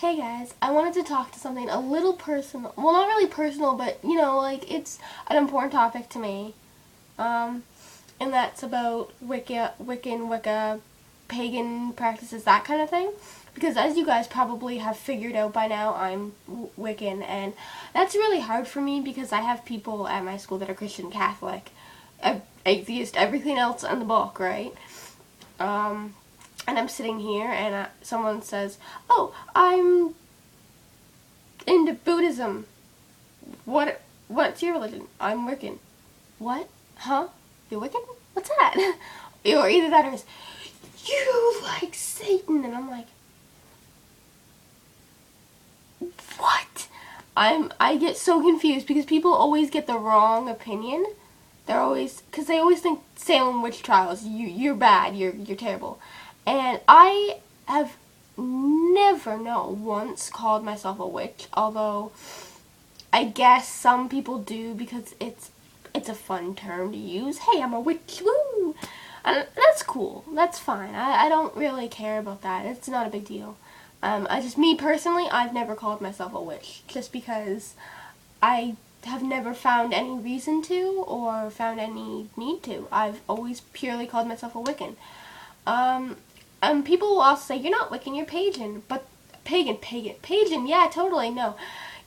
Hey guys, I wanted to talk to something a little personal. Well, not really personal, but like it's an important topic to me. Um, and that's about Wicca, pagan practices, that kind of thing. Because as you guys probably have figured out by now, I'm Wiccan, and that's really hard for me because I have people at my school that are Christian, Catholic, atheist, everything else in the book, right? Um, and I'm sitting here, and someone says, "Oh, I'm into Buddhism. What's your religion?" "I'm Wiccan." "What? Huh? You're Wiccan? What's that?" Or either that or it's, "You like Satan," and I'm like, "What?" I get so confused because people always get the wrong opinion. Because they always think Salem witch trials, you're bad, you're terrible. And I have never, not once, called myself a witch, although I guess some people do because it's a fun term to use. "Hey, I'm a witch, woo!" And that's cool. That's fine. I don't really care about that. It's not a big deal. Me personally, I've never called myself a witch just because I have never found any reason to or found any need to. I've always purely called myself a Wiccan. And people will also say, "You're not Wiccan, you're pagan." But pagan, yeah, totally, no.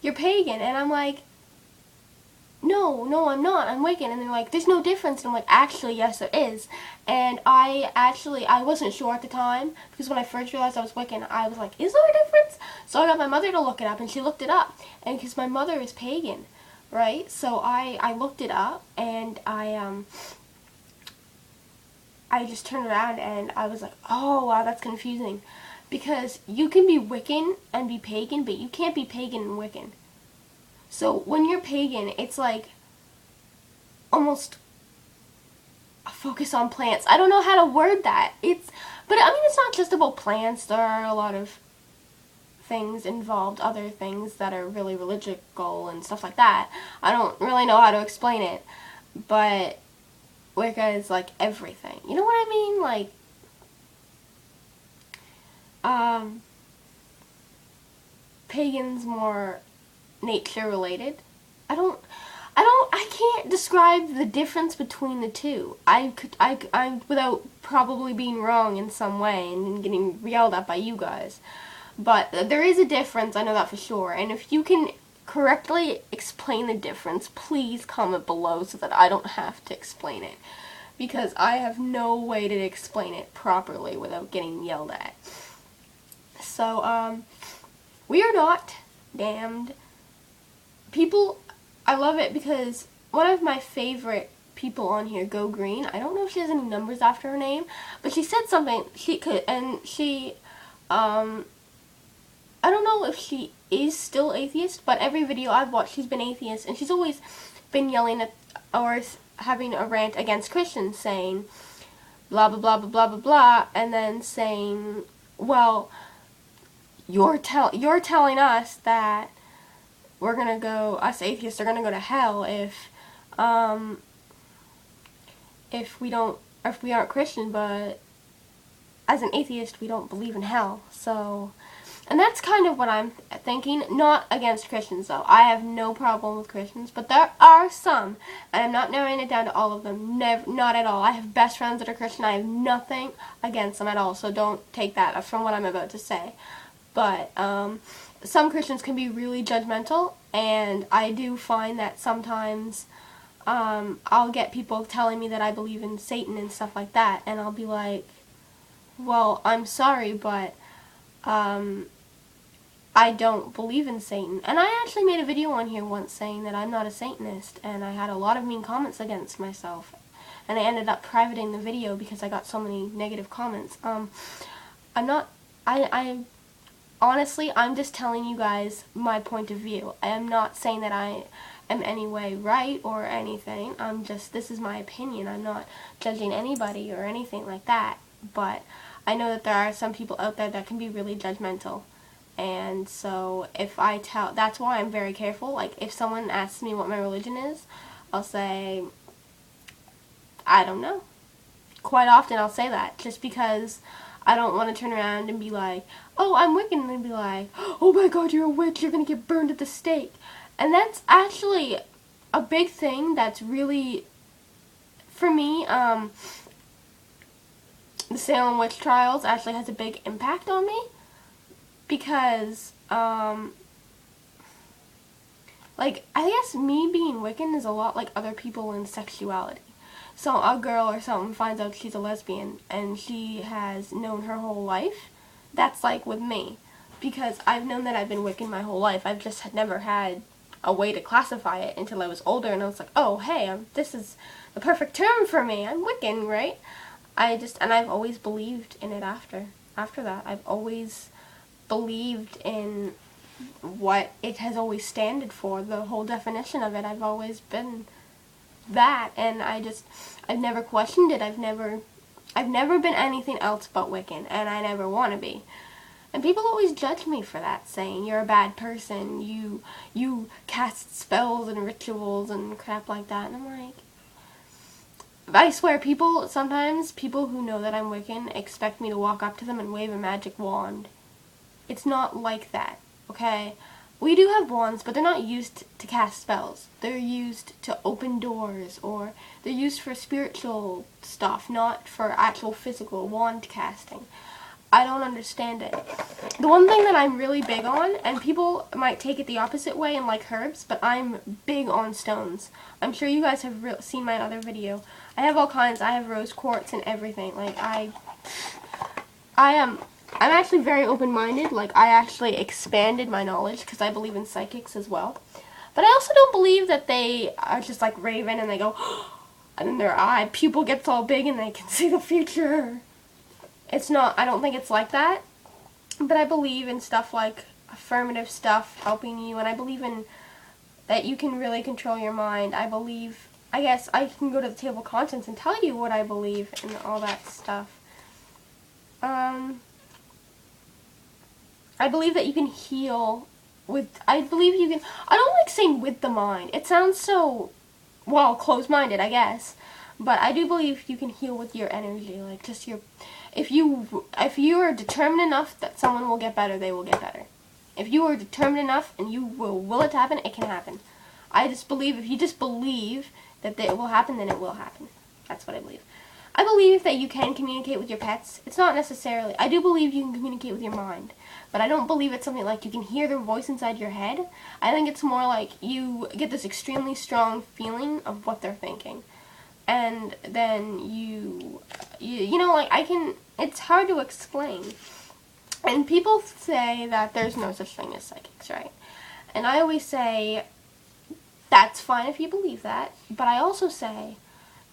"You're pagan," and I'm like, no, I'm not. I'm Wiccan. And they're like, "There's no difference." And I'm like, "Actually, yes, there is." And I wasn't sure at the time, because when I first realized I was Wiccan, I was like, "Is there a difference?" So I got my mother to look it up, and she looked it up. And because my mother is pagan, right? So I looked it up, and I just turned around, and I was like, "Oh, wow, that's confusing." Because you can be Wiccan and be pagan, but you can't be pagan and Wiccan. So when you're pagan, it's like almost a focus on plants. I don't know how to word that. But I mean, it's not just about plants. There are a lot of things involved, other things that are really religical and stuff like that. I don't really know how to explain it, but Wicca is like everything. You know what I mean? Like, um, pagan's more nature related. I don't, I can't describe the difference between the two. I without probably being wrong in some way and getting yelled at by you guys. But there is a difference, I know that for sure. And if you can correctly explain the difference, please comment below so that I don't have to explain it. Because I have no way to explain it properly without getting yelled at. So, we are not damned. People, I love it because one of my favorite people on here, Go Green, I don't know if she has any numbers after her name, but she said something, I don't know if she is still atheist, but every video I've watched, she's been atheist, and she's always been yelling at, or having a rant against Christians, saying blah blah blah blah blah blah blah, and then saying, "Well, you're telling us that us atheists are gonna go to hell if we aren't Christian, but as an atheist we don't believe in hell." So, and that's kind of what I'm thinking. Not against Christians, though. I have no problem with Christians, but there are some, and I'm not narrowing it down to all of them. Never, not at all. I have best friends that are Christian. I have nothing against them at all, so don't take that from what I'm about to say. But some Christians can be really judgmental, and I do find that sometimes I'll get people telling me that I believe in Satan and stuff like that, and I'll be like, "Well, I'm sorry, but I don't believe in Satan." And I actually made a video on here once saying that I'm not a Satanist, and I had a lot of mean comments against myself. And I ended up privating the video because I got so many negative comments. Honestly, I'm just telling you guys my point of view. I am not saying that I am any way right or anything. This is my opinion. I'm not judging anybody or anything like that. But I know that there are some people out there that can be really judgmental. And so that's why I'm very careful. Like, if someone asks me what my religion is, I'll say, "I don't know." Quite often I'll say that, just because I don't want to turn around and be like, oh, I'm Wiccan, and then be like, oh my god, you're a witch, you're going to get burned at the stake. And that's actually a big thing that's really, for me, the Salem witch trials actually has a big impact on me, because, like, I guess me being Wiccan is a lot like other people in sexuality. So a girl or something finds out she's a lesbian and she has known her whole life. That's like with me, because I've known that I've been Wiccan my whole life. I've just had never had a way to classify it until I was older, and I was like, oh, hey, this is the perfect term for me. I'm Wiccan, right? And I've always believed in it after that. I've always believed in what it has always standed for, the whole definition of it. I've always been that, and I've never questioned it. I've never been anything else but Wiccan, and I never want to be. And people always judge me for that, saying, you're a bad person, you cast spells and rituals and crap like that. And I'm like, I swear, sometimes people who know that I'm Wiccan expect me to walk up to them and wave a magic wand. It's not like that, okay? We do have wands, but they're not used to cast spells. They're used to open doors, or they're used for spiritual stuff, not for actual physical wand casting. I don't understand it. The one thing that I'm really big on, and people might take it the opposite way and like herbs, but I'm big on stones. I'm sure you guys have seen my other video. I have all kinds. I have rose quartz and everything. Like, I'm actually very open-minded. Like, I actually expanded my knowledge because I believe in psychics as well. But I also don't believe that they are just like Raven and they go, and then their eye pupil gets all big and they can see the future. It's not, I don't think it's like that. But I believe in stuff like affirmative stuff helping you, and I believe in that you can really control your mind. I guess I can go to the table of contents and tell you what I believe and all that stuff. I believe that you can heal I don't like saying with the mind. It sounds so, well, closed-minded, I guess. But I do believe you can heal with your energy, like just if you are determined enough that someone will get better, they will get better. If you are determined enough and you will it happen, it can happen. I just believe if you just believe that it will happen, then it will happen. That's what I believe. I believe that you can communicate with your pets. It's not necessarily, I do believe you can communicate with your mind, but I don't believe it's something like you can hear their voice inside your head. I think it's more like you get this extremely strong feeling of what they're thinking. And then you know, like, it's hard to explain. And people say that there's no such thing as psychics, right? And I always say, that's fine if you believe that, but I also say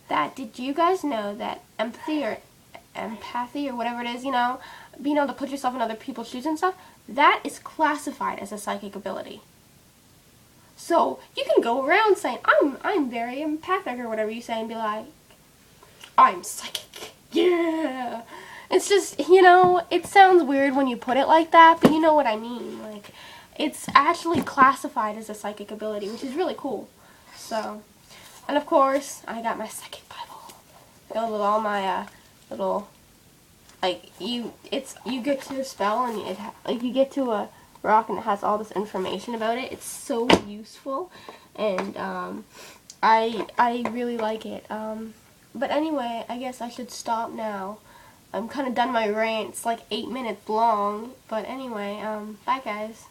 that, did you guys know that empathy or whatever it is, you know, being able to put yourself in other people's shoes and stuff, that is classified as a psychic ability. So you can go around saying, I'm very empathic or whatever you say, and be like, I'm psychic. Yeah. It's just, you know, it sounds weird when you put it like that, but you know what I mean. Like, it's actually classified as a psychic ability, which is really cool. So, and of course, I got my psychic Bible filled with all my little, like, you get to a spell and you get to a rock and it has all this information about it. It's so useful, and I really like it. But anyway, I guess I should stop now. I'm kind of done my rant. It's like 8 minutes long. But anyway, bye guys.